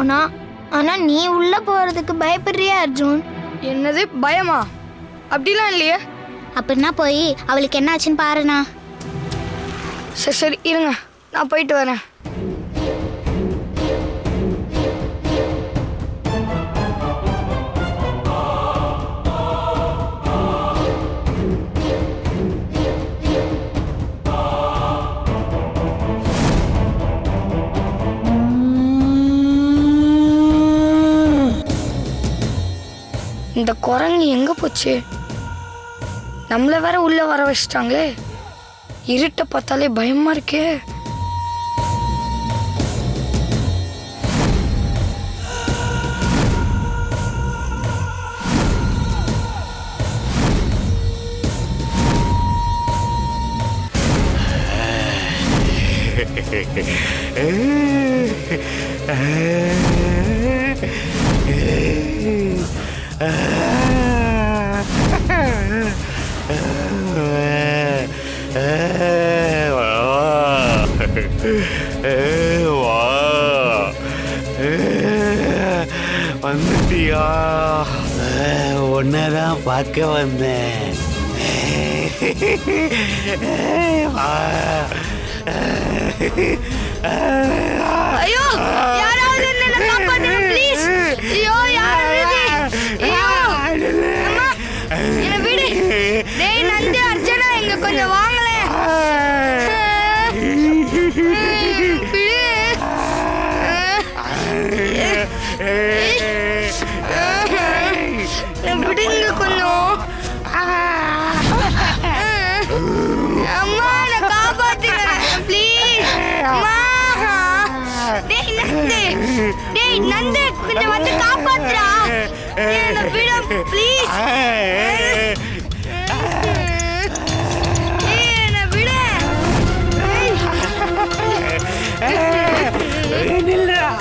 போனா. ஆனா நீ உள்ள போறதுக்கு பயப்படுறியா அர்ஜுன்? என்னது பயமா? அப்படிலாம் இல்லையே. அப்படின்னா போய் அவளுக்கு என்ன ஆச்சுன்னு பாருண்ணா. சரி சரி இருங்க, நான் போயிட்டு வரேன். இந்த குரங்கு எங்க போச்சு? நம்மள வேற உள்ள வர வச்சிட்டாங்களே. இருட்ட பார்த்தாலே பயமா இருக்கே. வந்துட்டியா? உன்னதான் பார்க்க வந்தேன். ஐயோ யாராவது என்ன காப்பாத்துங்க ப்ளீஸ். ஐயோ யாராவது. ஐயோ அம்மா என்ன விடு. டேய் நந்து அர்ச்சனா இங்க கொஞ்சம் வாங்களே. விடுங்க கொஞ்சம். அம்மா என்ன காப்பாத்துங்க ப்ளீஸ். அம்மா டேய் நந்து, டேய் நந்து கொஞ்சம் வந்து காப்பாத்துடா. என்ன விடு ப்ளீஸ். என்ன விடு. நில்லுடா.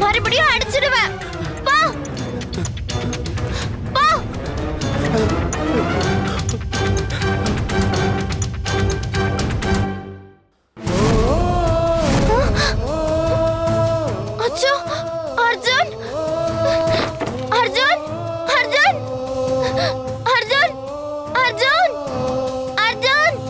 மறுபடியும் அடிச்சிடுவேன். போ போ. அச்சோ அர்ஜுன், அர்ஜுன், அர்ஜுன், அர்ஜுன், அர்ஜுன், அர்ஜுன்,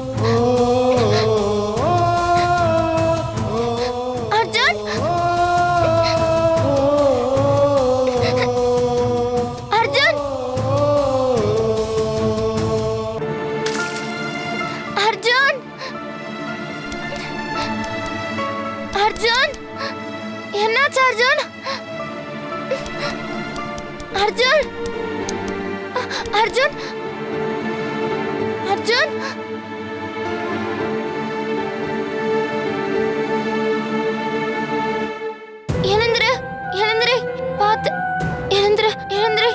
அர்ஜுன், அர்ஜுன், அர்ஜுன், என்னாச்சு அர்ஜுன்? அர்ஜுன், அர்ஜுன், அர்ஜுன், எழுந்துரு, எழுந்துரு, பார்த்து எழுந்துரு, எழுந்துரு.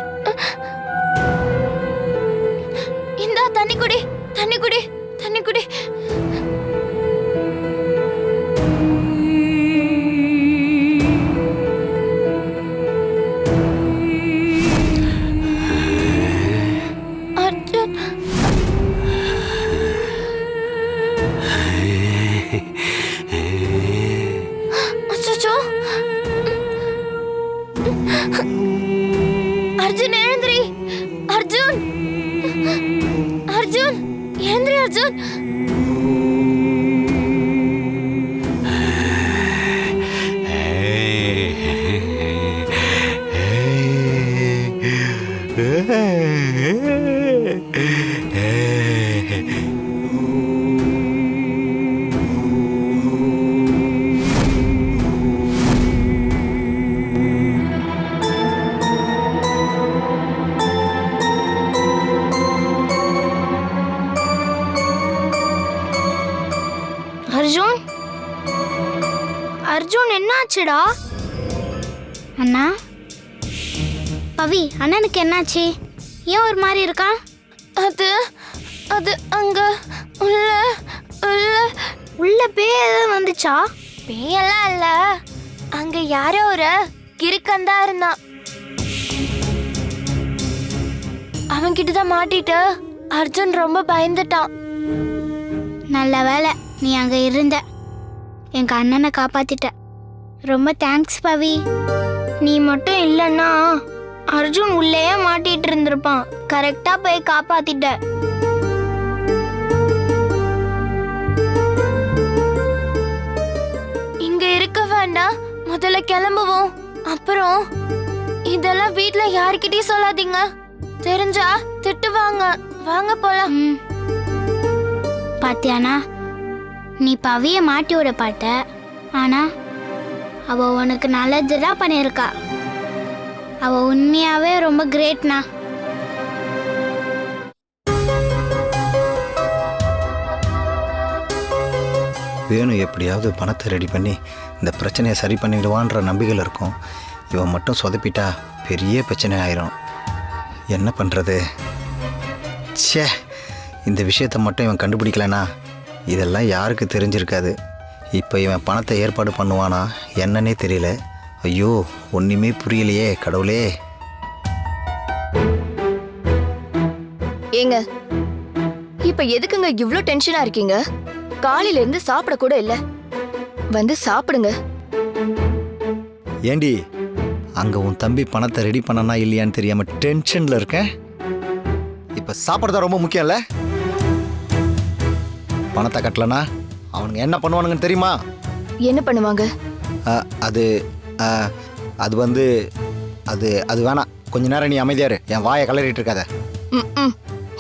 இந்தா தண்ணி குடி, தண்ணி குடி, தண்ணி குடி. அர்ஜுன், அச்சச்சோ. அர்ஜுன் எழுந்திரி. அர்ஜுன், அர்ஜுன் எழுந்திரி. அர்ஜுன், அர்ஜுன், அர்ஜுன் என்னாச்சுடா? அண்ணா பவி, அண்ணனுக்கு என்னாச்சு? ஏன் ஒரு மாதிரி இருக்கான்? அது அது அங்க உள்ள உள்ள உள்ள பேய் ஏதாவது வந்துச்சா? பேயெல்லாம் இல்ல, அங்க யாரோ ஒரு கிறுக்கந்தா இருந்தான். அவன்கிட்ட தான் மாட்டிட்டு அர்ஜுன் ரொம்ப பயந்துட்டான். நல்ல வேலை நீ அங்க இருந்த. எங்க அண்ணனை காப்பாத்திட்ட. ரொம்ப தேங்க்ஸ் பவி. நீ மட்டும் இல்லைன்னா அர்ஜுன் உள்ளேயே மாட்டிட்டு இருந்திருப்பான். கரெக்டா போய் காப்பாத்திட்ட. இங்க இருக்க வேண்டாம், முதல்ல கிளம்புவோம். அப்புறம் இதெல்லாம் வீட்ல யார்கிட்டயும் சொல்லாதீங்க, தெரிஞ்சா திட்டுவாங்க. வாங்க போலாம். பாத்தியானா, நீ பவிய மாட்டி விட பாட்ட, ஆனா அவ உனக்கு நல்லதுதான் பண்ணியிருக்கா. அவ உண்மையாவே ரொம்ப கிரேட்னா. வேணு எப்படியாவது பணத்தை ரெடி பண்ணி இந்த பிரச்சனையை சரி பண்ணிடுவான்ற நம்பிக்கையில் இருக்கும். இவன் மட்டும் சொதப்பிட்டா பெரிய பிரச்சனை ஆயிரும். என்ன பண்ணுறது? ச்சே, இந்த விஷயத்தை மட்டும் இவன் கண்டுபிடிக்கலனா இதெல்லாம் யாருக்கு தெரிஞ்சிருக்காது. இப்போ இவன் பணத்தை ஏற்பாடு பண்ணுவானா என்னன்னே தெரியல. ஐயோ, ஒன்றுமே புரியலையே கடவுளே. ஏங்க, இப்ப எதுக்குங்க இவ்ளோ டென்ஷனா இருக்கீங்க? காலையில இருந்து சாப்பிட கூட இல்ல, வந்து சாப்பிடுங்க. ஏண்டி, அங்கே உன் தம்பி பணத்தை ரெடி பண்ணனா இல்லையான்னு தெரியாமல் டென்ஷனில் இருக்கேன். இப்போ சாப்பிட்றது தான் ரொம்ப முக்கியம் இல்லை? பணத்தை கட்டலனா அவனுங்க என்ன பண்ணுவானுங்கன்னு தெரியுமா? என்ன பண்ணுவாங்க? அது அது வந்து அது அது வேணாம். கொஞ்ச நேரம் நீ அமைதியாரு, என் வாயை கலறிட்டு இருக்காத. ம்,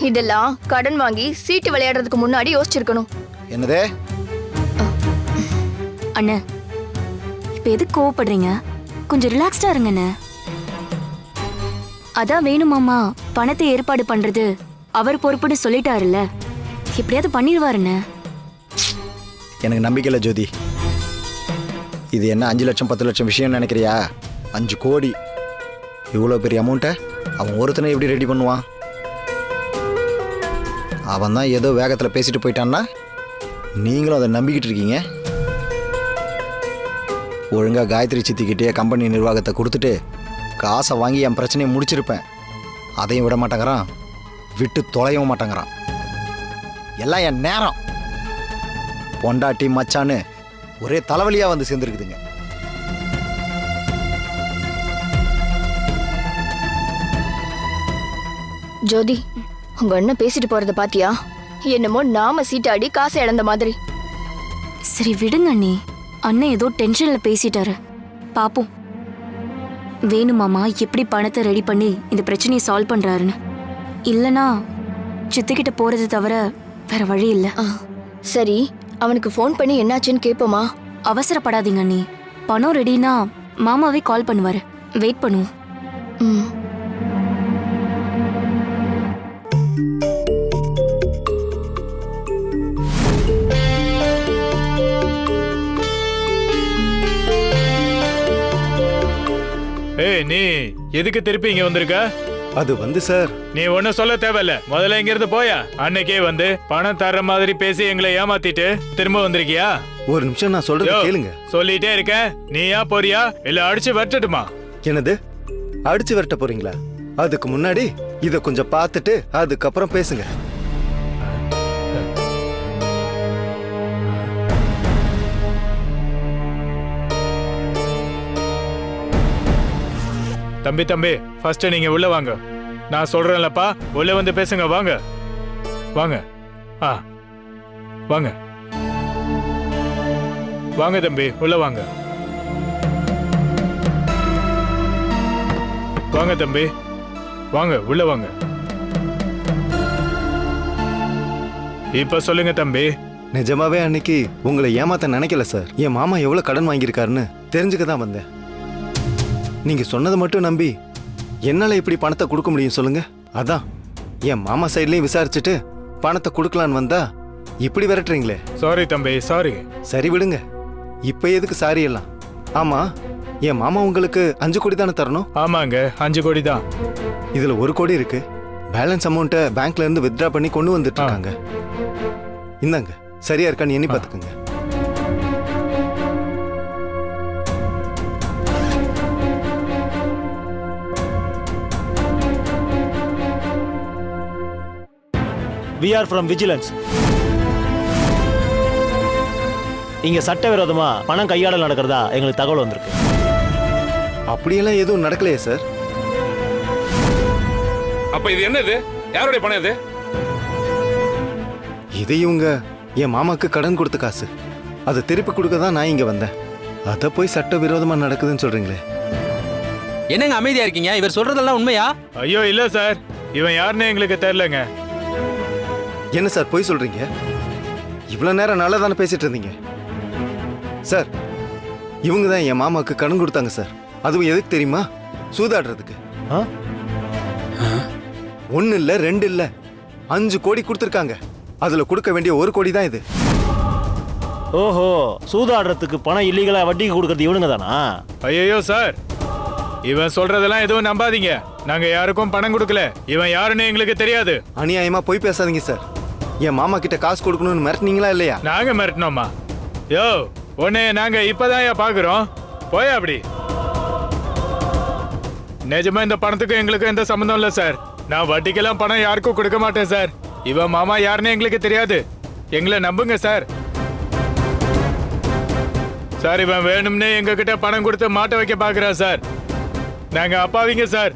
இதெல்லாம் கடன் வாங்கி சீட்டு விளையாடுறதுக்கு முன்னாடி யோசிச்சிருக்கணும். என்னது? அண்ணே, இப்ப எதுக்கு கோவப்படுறீங்க? கொஞ்சம் ரிலாக்ஸ்டா இருங்கண்ணே. அதான் வேணுமாமா பணத்தை ஏற்பாடு பண்றது அவர் பொறுப்புன்னு சொல்லிட்டாருல்ல, எப்படியாவது பண்ணிடுவாருண்ணே. எனக்கு நம்பிக்கை இல்லை ஜோதி. இது என்ன 5 லட்சம் 10 லட்சம் விஷயம் நினைக்கிறியா? 5 கோடி. இவ்வளோ பெரிய அமௌண்ட்டை அவன் ஒருத்தனை எப்படி ரெடி பண்ணுவான்? அவன் தான் ஏதோ வேகத்தில் பேசிட்டு போயிட்டான்னா நீங்களும் அதை நம்பிக்கிட்டு இருக்கீங்க. ஒழுங்காக காயத்ரி சித்திக்கிட்டே கம்பெனி நிர்வாகத்தை கொடுத்துட்டு காசை வாங்கி என் பிரச்சனையை முடிச்சிருப்பேன். அதையும் விட மாட்டேங்கிறான், விட்டு தொலையவும் மாட்டேங்கிறான். எல்லாம் என் நேரம். பொண்டாட்டி மச்சான்னு ஒரே தலைவலியாக வந்து சேர்ந்துருக்குதுங்க. ஜோதி, உங்க அண்ணன் பேசிட்டு போறத பாத்தியா? என்னமோ நாம சீட்டாடி காசை இழந்த மாதிரி. சரி விடுங்க அண்ணி, அண்ணன் ஏதோ டென்ஷன்ல பேசிட்டாரு. பாப்போம் வேணுமாமா எப்படி பணத்தை ரெடி பண்ணி இந்த பிரச்சனையை சால்வ் பண்றாருன்னு. இல்லனா சித்திக்கிட்ட போறது தவிர வேற வழி இல்ல. சரி, அவனுக்கு ஃபோன் பண்ணி என்னாச்சுன்னு கேட்போமா? அவசரப்படாதீங்க அண்ணி, பணம் ரெடினா மாமாவே கால் பண்ணுவாரு. வெயிட் பண்ணுவோம். ம். ஏய், நீ எதுக்கு திருப்பி இங்க வந்திருக்க? அது வந்து சார், நீ ஒன்னும் சொல்ல தேவையில்ல, முதல்ல இங்க இருந்து போயா. அன்னைக்கே வந்து பணம் தர்ற மாதிரி பேசி எங்களை ஏமாத்திட்டு திரும்ப வந்திருக்கியா? ஒரு நிமிஷம் நான் சொல்றது கேளுங்க. சொல்லிட்டே இருக்க, நீயா போறியா இல்ல அடிச்சு வரட்டுமா? என்னது, அடிச்சு விரட்ட போறீங்களா? அதுக்கு முன்னாடி இத கொஞ்சம் பார்த்துட்டு அதுக்கப்புறம் பேசுங்க. தம்பி தம்பி, ஃபர்ஸ்ட் நீங்க உள்ள வாங்க. நான் சொல்றேன்லப்பா, உள்ள வந்து பேசுங்க. வாங்க வாங்க. வாங்க வாங்க தம்பி, உள்ள வாங்க. வாங்க தம்பி, வாங்க உள்ள வாங்க. இப்ப சொல்லுங்க தம்பி. நிஜமாவே அன்னைக்கு உங்களை ஏமாத்த நினைக்கல சார். என் மாமா எவ்வளவு கடன் வாங்கியிருக்காருன்னு தெரிஞ்சுக்க தான் வந்தேன். நீங்க சொன்னதை மட்டும் நம்பி என்னால இப்படி பணத்தை கொடுக்க முடியும் சொல்லுங்க? அதான் என் மாமா சைட்லயும் விசாரிச்சுட்டு பணத்தை கொடுக்கலான்னு வந்தா இப்படி விரட்டுறீங்களே. சாரி தம்பி, சாரி. சரி விடுங்க, இப்ப எதுக்கு சாரி எல்லாம்? ஆமா, என் மாமா உங்களுக்கு 5 கோடி தானே தரணும். ஆமாங்க 5 கோடி தான். இதுல 1 கோடி இருக்கு. பேலன்ஸ் அமௌண்ட்டை பேங்க்ல இருந்து வித்ட்ரா பண்ணி கொண்டு வந்துட்டு இருக்காங்க. இந்தாங்க, சரியா இருக்கான்னு எண்ணி பார்த்துக்குங்க. We are from vigilance. இங்க சட்டவிரோதமா பணம் கையாடல் நடக்கிறதா எங்களுக்கு தகவல் வந்திருக்கு. அப்படியெல்லாம் எதுவும் நடக்கலையே சார். அப்ப இது என்னது? யாருடைய பணம் இது? இது இவங்க என் மாமாக்கு கடன் கொடுத்த காசு. அதை திருப்பி கொடுக்க தான் நான் இங்க வந்தேன். அதை போய் சட்டவிரோதமா நடக்குதுன்னு சொல்றீங்களே. என்னங்க அமைதியா இருக்கீங்க? இவர் சொல்றதெல்லாம் உண்மையா? ஐயோ இல்ல சார், இவன் யாருன்னு எங்களுக்கு தெரியலங்க. என்ன சார் போய் சொல்றீங்க? இவ்வளவு நேரம் நல்லா தானே பேசிட்டு இருந்தீங்க. சார், இவங்க தான் என் மாமாக்கு கடன் கொடுத்தாங்க சார். அதுவும் எதுக்கு தெரியுமா? சூதாடுறதுக்கு. 1 இல்ல 2 இல்ல 5 கோடி கொடுத்துருக்காங்க. அதுல கொடுக்க வேண்டிய 1 கோடி தான் இது. ஓஹோ, சூதாடுறதுக்கு பணம் இல்லீகலா வட்டிக்கு கொடுக்கறது இவனுங்க தானா? ஐயோ சார், இவன் சொல்றதெல்லாம் எதுவும் நம்பாதீங்க. நாங்க யாருக்கும் பணம் கொடுக்கல. இவன் யாருன்னு எங்களுக்கு தெரியாது. அநியாயமா போய் பேசாதீங்க சார். என் மாமா கிட்ட காசு கொடுக்கணும்னு மிரட்டினீங்களா இல்லையா? நாங்க மிரட்டினோமா? யோ, உன்னை நாங்க இப்பதான் பாக்குறோம். போய் அப்படி. நிஜமா இந்த பணத்துக்கு எங்களுக்கு எந்த சம்பந்தம் இல்ல சார். நான் வட்டிக்கெல்லாம் பணம் யாருக்கும் கொடுக்க மாட்டேன் சார். இவன் மாமா யாருன்னு எங்களுக்கு தெரியாது. எங்களை நம்புங்க சார். சார், இவன் வேணும்னே எங்க கிட்ட பணம் கொடுத்து மாட்ட வைக்க பாக்குறான் சார். நாங்க அப்பாவிங்க சார்.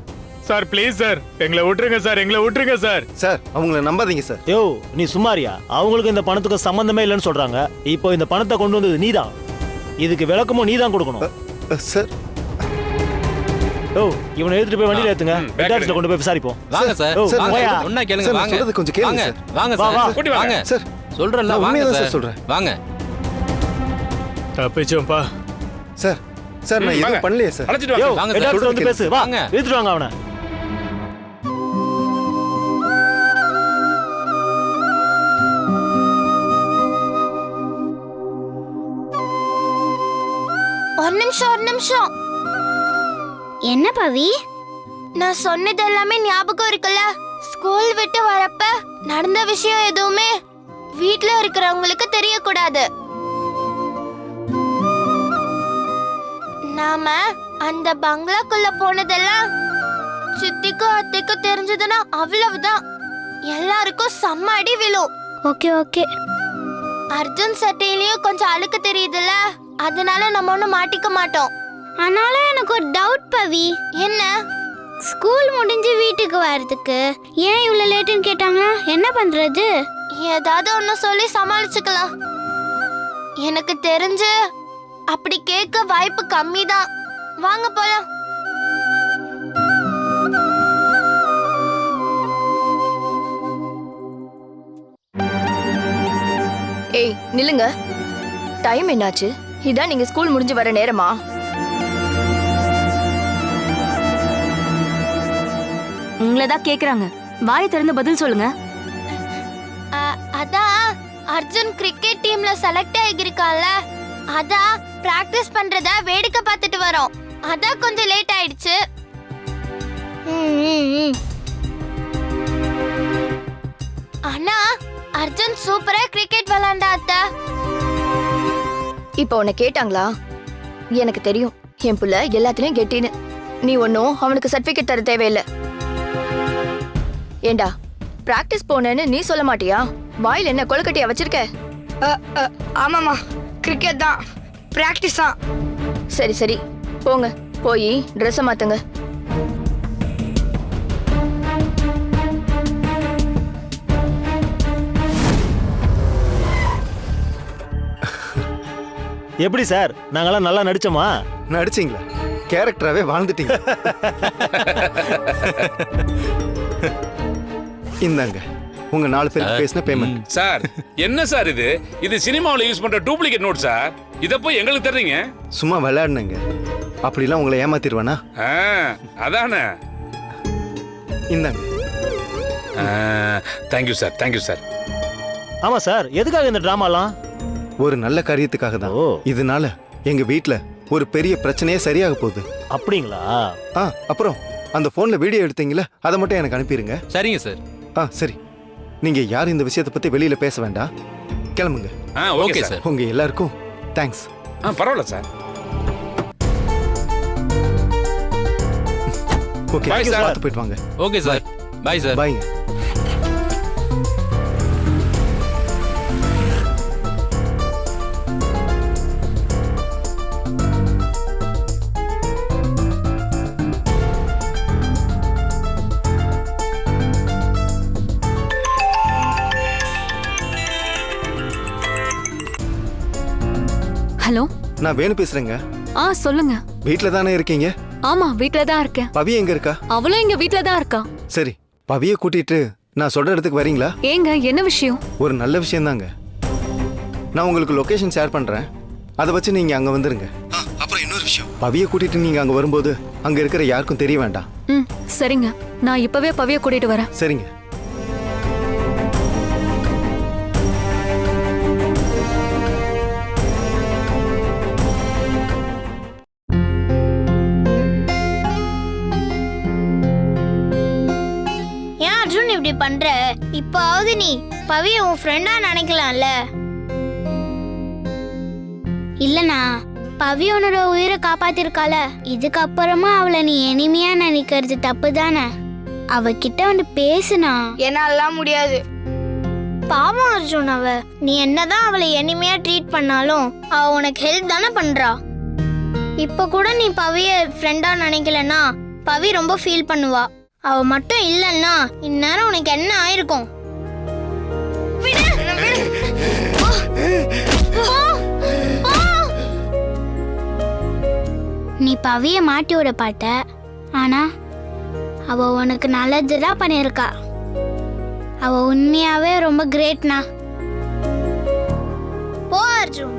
சார் ப்ளீஸ் சார், எங்களை விட்டுருங்க சார், எங்களை விட்டுருங்க சார். சார், அவங்கள நம்பாதீங்க சார். யோ, நீ சும்மாரியா? அவங்களுக்கு இந்த பணத்துக்கு சம்பந்தமே இல்லைன்னு சொல்றாங்க. இப்போ இந்த பணத்தை கொண்டு வந்தது நீதான். இதுக்கு விளக்கமும் நீதான் கொடுக்கணும். சார், யோ, இவனை எடுத்துட்டு போய் வண்டியில ஏத்துங்க. ஹெட்ஆஃபீஸ்ல கொண்டு போய் விசாரிப்போம். வாங்க சார். யோ, வாங்க. போயா. ஒண்ணா கேளுங்க. சார், நான் வாங்க. சொல்றது கொஞ்சம் கேளுங்க வாங்க. சார். வாங்க வா, வா. சார். கூட்டி வாங்க. சார், சொல்றேன்ல, நான் வாங்க உண்மையை தான் சார். சார் சொல்றேன். வாங்க. தப்பிச்சோம்ப்பா. சார், சார், நான் எதுவும் பண்ணலையே சார். அழைச்சிட்டு யோ, வாங்க. வாங்க சார். ஹெட்ஆஃபீஸ்ல வந்து பேசு. வா, வாங்க. எடுத்துட்டு வாங்க அவனை. ஒரு நிமிஷம். என்ன பவி? நான் சொன்னது எல்லாமே ஞாபகம் இருக்குல்ல? ஸ்கூல் விட்டு வரப்ப நடந்த விஷயம் எதுவுமே வீட்ல இருக்கிறவங்களுக்கு தெரியக்கூடாது. நாம அந்த பங்களாக்குள்ள போனதெல்லாம் சித்திக்கும் அத்தைக்கும் தெரிஞ்சதுன்னா அவ்வளவுதான். எல்லாருக்கும் செம்ம அடி விழும். Okay okay. அர்ஜுன் சட்டையிலயும் கொஞ்சம் அழுக்கு தெரியுதுல்ல, அதனால நம்ம ஒண்ணும் மாட்டிக்க மாட்டோம். ஆனாலும் எனக்கு ஒரு டவுட் பவி. என்ன? ஸ்கூல் முடிஞ்சு வீட்டுக்கு வரதுக்கு ஏன் இவ்வளவு லேட்டுன்னு கேட்டாங்க. என்ன பண்றது? ஏதாவது ஒண்ணு சொல்லி சமாளிச்சுக்கலாம். எனக்கு தெரிஞ்சு அப்படி கேட்க வாய்ப்பு கம்மி தான். வாங்க போலாம். ஏய் நில்லுங்க. டைம் என்னாச்சு? இதான் நீங்க ஸ்கூல் முடிஞ்சு வர நேரமா? உங்களை தான் கேக்குறாங்க. வாயை திறந்து பதில் சொல்லுங்க. அதான் அர்ஜுன் கிரிக்கெட் டீம்ல செலக்ட் ஆகியிருக்கான்ல, அதான் பிராக்டிஸ் பண்றத வேடிக்கை பார்த்துட்டு வரோம். அதான் கொஞ்சம் லேட் ஆயிடுச்சு. ஆனா அர்ஜுன் சூப்பரா கிரிக்கெட் விளையாண்டா அத்தை. இப்போ உன்னை கேட்டாங்களா? எனக்கு தெரியும் என் புள்ள எல்லாத்துலயும் கெட்டின்னு. நீ ஒன்னும் அவனுக்கு சர்டிபிகேட் தர தேவையில்லை. ஏண்டா, பிராக்டிஸ் போனேன்னு நீ சொல்ல மாட்டியா? வாயில் என்ன கொழுக்கட்டையா வச்சிருக்க? ஆமாமா, கிரிக்கெட் தான், பிராக்டிஸ் தான். சரி சரி, போங்க, போய் ட்ரெஸ்ஸை மாத்துங்க. எப்படி சார், நாங்கெல்லாம் நல்லா நடிச்சோமா? நடிச்சிங்களா? கேரக்டராகவே வாழ்ந்துட்டீங்க. இந்தாங்க உங்க 4 பேருக்கு பேசின பேமெண்ட். சார், என்ன சார் இது? இது சினிமாவில் யூஸ் பண்ற டூப்ளிகேட் நோட் சார். இத போய் எங்களுக்கு தர்றீங்க? சும்மா விளையாடுனங்க. அப்படிலாம் உங்களை ஏமாத்திடுவானா? அதானே. இந்தாங்க. Thank you sir, thank you sir. ஆமா சார், எதுக்காக இந்த டிராமாலாம்? ஒரு நல்ல காரியத்துக்காக தான். இதனால எங்க வீட்ல ஒரு பெரிய பிரச்சனையே சரியாக போகுது. அப்படிங்களா? அப்புறம் அந்த ஃபோனில் வீடியோ எடுத்தீங்களே அதை மட்டும் எனக்கு அனுப்பிடுங்க. சரிங்க சார். சரி. நீங்கள் யாரும் இந்த விஷயத்தை பற்றி வெளியில் பேச வேண்டாம். கிளம்புங்க. Okay sir. உங்கள் எல்லாருக்கும் தேங்க்ஸ். பரவாயில்ல சார். ஓகே சார், பார்த்து போயிட்டு வாங்க. Okay sir. Bye sir. பாய்ங்க. ஹலோ, நான் வேணு பேசுறேங்க. சொல்லுங்க. வீட்டில் தானே இருக்கீங்க? ஆமா, வீட்ல தான் இருக்கேன். பவி எங்க இருக்கா? அவளும் இங்க வீட்ல தான் இருக்கா. சரி, பவியை கூட்டிட்டு நான் சொல்ற இடத்துக்கு வரீங்களா? ஏங்க, என்ன விஷயம்? ஒரு நல்ல விஷயம் தாங்க. நான் உங்களுக்கு லொகேஷன் ஷேர் பண்றேன், அதை வச்சு நீங்க அங்க வந்துருங்க. அப்புறம் இன்னொரு விஷயம், பவியை கூட்டிட்டு நீங்க அங்க வரும்போது அங்க இருக்கிற யாருக்கும் தெரிய வேண்டாம். சரிங்க, நான் இப்பவே பவியை கூட்டிட்டு வரேன். சரிங்க. ஏன் அர்ஜுன் இப்படி பண்ற? இப்பாவது நீ பவிய உன் ஃப்ரெண்டா நினைக்கலாம்ல. இல்லனா பவி உன்னோட உயிரை காப்பாத்திருக்கால, இதுக்கப்புறமா அவளை நீ எனிமையா நினைக்கிறது தப்பு தானே. அவகிட்ட வந்து பேசுனா. என்னாலாம் முடியாது. பாவம் அர்ஜுன், நீ என்னதான் அவளை எனிமையா ட்ரீட் பண்ணாலும் அவ உனக்கு ஹெல்ப் தானே பண்றா. இப்ப கூட நீ பவிய ஃப்ரெண்டா நினைக்கலன்னா பவி ரொம்ப ஃபீல் பண்ணுவா. அவ மட்டும் இல்லன்னா இந்நேரம் உனக்கு என்ன ஆயிருக்கும்? நீ பவிய மாட்டி விட பாட்ட, ஆனா அவ உனக்கு நல்லதுதான் பண்ணிருக்கா. அவ உண்மையாவே ரொம்ப கிரேட்னா. போ அர்ஜுன்,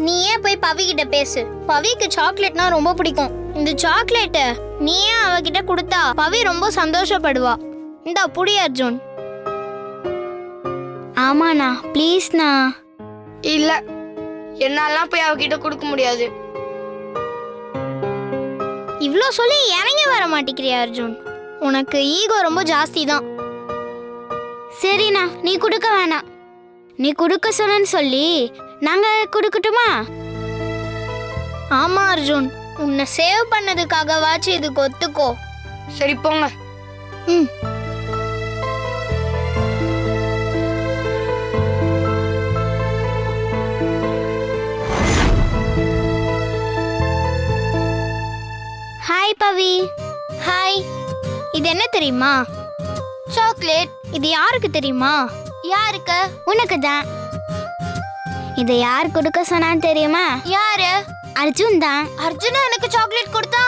நீ ஏன் போய் பவி கிட்ட பேசு. பவிக்கு சாக்லேட்னா ரொம்ப பிடிக்கும். இந்த சாக்லேட்ட நீயே அவகிட்ட கொடுத்தா பவி ரொம்ப சந்தோஷப்படுவா. இந்தா புடி அர்ஜுன். ஆமாண்ணா, ப்ளீஸ்ண்ணா. இல்ல, என்னாலாம் போய் அவகிட்ட கொடுக்க முடியாது. இவ்ளோ சொல்லி இறங்கி வர மாட்டேங்கிறியா அர்ஜுன்? உனக்கு ஈகோ ரொம்ப ஜாஸ்தி தான். சரிண்ணா, நீ கொடுக்க வேணாம். நீ கொடுக்க சொன்னு சொல்லி நாங்க கொடுக்கட்டுமா? ஆமா அர்ஜுன், உன்னை சேவ் பண்ணதுக்காகவாச்சும் இதுக்கு ஒத்துக்கோ. சரி போங்க. ஹாய் பவி. ஹாய். இது என்ன தெரியுமா? சாக்லேட். இது யாருக்கு தெரியுமா? யாருக்கு? உனக்கு தான். இதை யார் கொடுக்க சொன்னான்னு தெரியுமா? யாரு? அர்ஜுன் தான். அர்ஜுனா எனக்கு சாக்லேட் கொடுத்தா?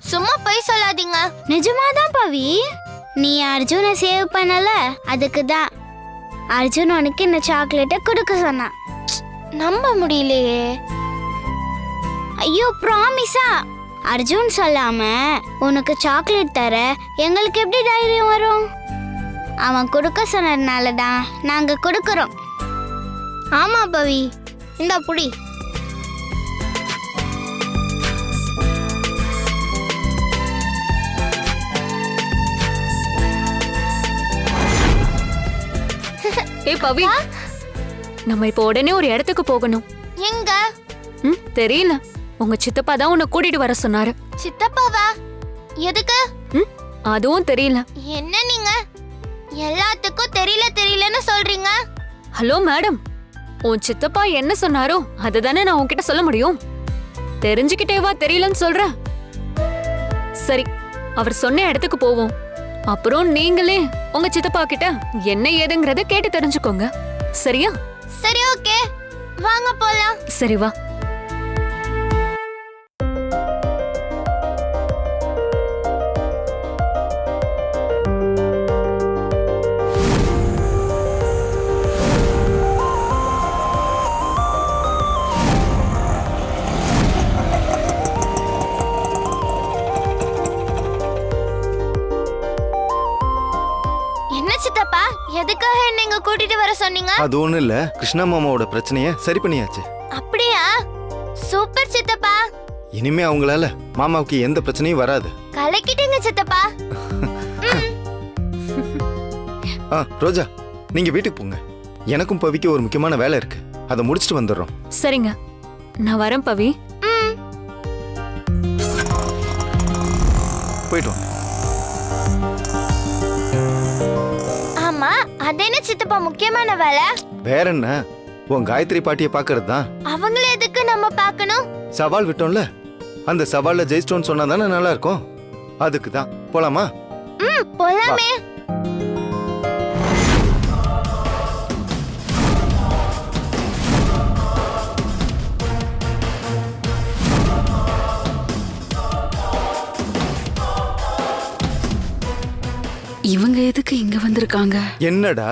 சும்மா போய் சொல்லாதீங்க. நிஜமாதான் பவி. நீ அர்ஜுனை சேவ் பண்ணல, அதுக்கு தான் அர்ஜுன் உனக்கு இந்த சாக்லேட்டை கொடுக்க சொன்னான். நம்ப முடியலையே. ஐயோ, ப்ராமிஸா? அர்ஜுன் சொல்லாம உனக்கு சாக்லேட் தர எங்களுக்கு எப்படி தைரியம் வரும்? அவன் கொடுக்க சொன்னதுனால தான் நாங்க கொடுக்கறோம். ஆமா பவி, இந்தா புடி. ஏய் பவி, நம்ம இப்போ உடனே ஒரு இடத்துக்கு போகணும். எங்க? தெரியல, உங்க சித்தப்பா தான் உன்னை கூட்டிட்டு வர சொன்னாரு. சித்தப்பாவா? எதுக்கு? அதுவும் தெரியல. என்ன நீங்க எல்லாத்துக்கும் தெரியலன்னு சொல்றீங்க? ஹலோ மேடம், உன் சித்தப்பா என்ன சொன்னாரோ அதுதானே நான் உன்கிட்ட சொல்ல முடியும். தெரிஞ்சுக்கிட்டேவா தெரியலன்னு சொல்ற? சரி, அவர் சொன்ன இடத்துக்கு போவோம். அப்புறம் நீங்களே உங்க சித்தப்பா கிட்ட என்ன ஏதுங்கறத கேட்டு தெரிஞ்சுக்கோங்க. சரியா? சரி, ஓகே, வாங்க போலாம். சரி வா. சித்தப்பா, எதுக்காக என்ன இங்க கூட்டிட்டு வர சொன்னீங்க? அது ஒண்ணும் இல்ல, கிருஷ்ணா மாமாவோட பிரச்சனையை சரி பண்ணியாச்சு. அப்படியா? சூப்பர் இனிமே அவங்களால மாமாவுக்கு எந்த பிரச்சனையும் வராது. கலக்கிட்டீங்க சித்தப்பா. ரோஜா, நீங்க வீட்டுக்கு போங்க. எனக்கும் பவிக்கு ஒரு முக்கியமான வேலை இருக்கு, அதை முடிச்சுட்டு வந்துடுறோம். சரிங்க, நான் வரேன் பவி. போயிட்டு வாங்க. ஆமா, அது என்ன சித்தப்பா முக்கியமான வேலை? வேற என்ன, உன் காயத்ரி பாட்டியை பாக்குறது தான். அவங்கள எதுக்கு நம்ம பார்க்கணும்? சவால் விட்டோம்ல, அந்த சவால்ல ஜெயிச்சிட்டோன்னு சொன்னா தானே நல்லா இருக்கும். அதுக்கு தான். போலாமா? போலாமே. இவங்க எதுக்கு இங்க வந்திருக்காங்க? என்னடா,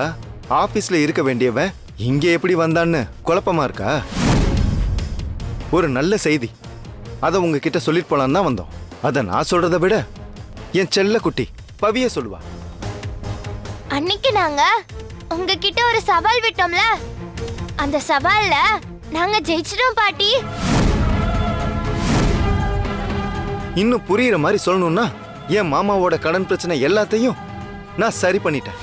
ஆபீஸ்ல இருக்க வேண்டியவன் இங்க எப்படி வந்தான்னு குழப்பமா இருக்கா? ஒரு நல்ல செய்தி, அதை உங்ககிட்ட சொல்லிட்டு போலான்னு தான் வந்தோம். அதை நான் சொல்றதை விட என் செல்ல குட்டி பவிய சொல்லுவா. அன்னைக்கு நாங்க உங்ககிட்ட ஒரு சவால் விட்டோம்ல, அந்த சவால்ல நாங்க ஜெயிச்சிட்டோம் பாட்டி. இன்னும் புரியுற மாதிரி சொல்லணும்னா, என் மாமாவோட கடன் பிரச்சனை எல்லாத்தையும் நான் சரி பண்ணிட்டேன்.